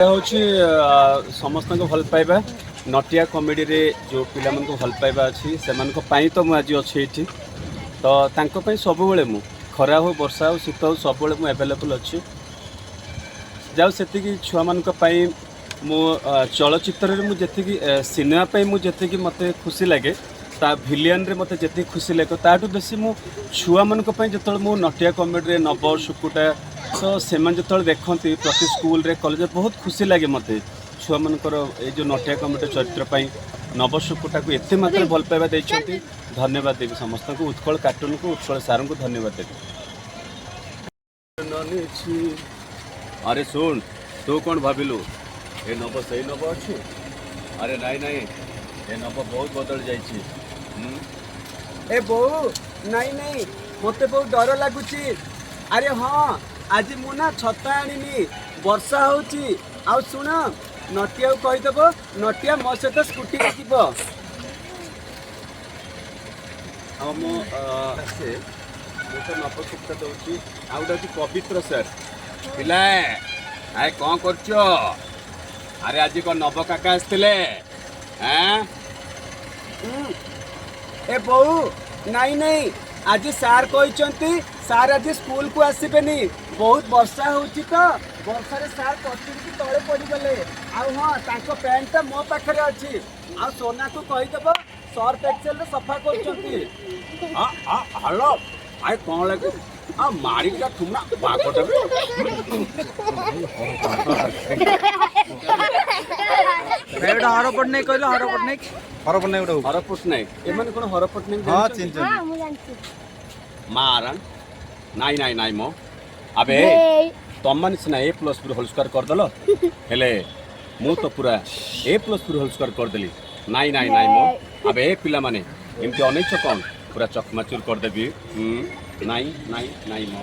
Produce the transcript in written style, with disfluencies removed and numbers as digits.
हूँ समस्त को भल पाइबा नटिया कमेडी रे जो पिला मन को भल पाइबा अच्छी से तो मुझे आज अच्छी तो तांको सब मु खरा हो वर्षा हो शीत हो सब मुझे एवेलेबल अच्छी जाऊ से छुआ मान मो चलचित्र मुझे सिनेमा मुझे मत खुशी लगे ता भिलियन रे मत जी खुशी लगे ताठू बेसी मु छुआ मान जो मु नटिया कमेडी नव सुकुटा तो से जो देखती प्रति स्कूल रे कॉलेज बहुत खुशी लगे मत छुआ मानकर जो नटिया कमेडी चरित्र नव सुकुटा को एत मात्रा भल पाइबा देइछंती धन्यवाद देवी समस्त को उत्कल कार्टून को उत्कल सार को धन्यवाद देवी। अरे सुन तू कौन भाविलु ए नव सही नव अच्छी अरे नाई नाई ए नव बहुत बदल जाइए ए बो नाई नाई मते बहुत डर लगुची अरे हाँ आज मुना छता आनी वर्षा होची आउ सुन नटिया कहीदेव नटिया मो सहित स्कूटी जीव मुझे तो नवशुक्ता दूसरी आ गए पवित्र सर पिला आए कौन कर अरे आज कौन नव काका आसते ए बो नाई नाई आज सार कहते सार आज स्कूल को आसबेनी बहुत वर्षा होची तो वर्षा रे सार पछुड़ी तले पड़गले हाँ तांको पैंट मो पाखे अच्छी आ सोना को कहीदेव सर्फ एक्सेल रे सफा कर हेलो आए कौन लगे मारी का तुमना बाकोटे हर पटनायक कहल हर पटनायक हर पटनायक एमन कोन हर पटनायक हां चिन मारन नाई नाई नाई मो अबे तुम मान सीना ए प्लस होल स्क्वायर करदेल हेले मु तो पूरा ए प्लस होल स्क्वायर करदेली नाई नाई नाई मो अबे पिला माने एमती अनेक कौन पूरा चकमाचूर करदेवी नाई नाई नाई मो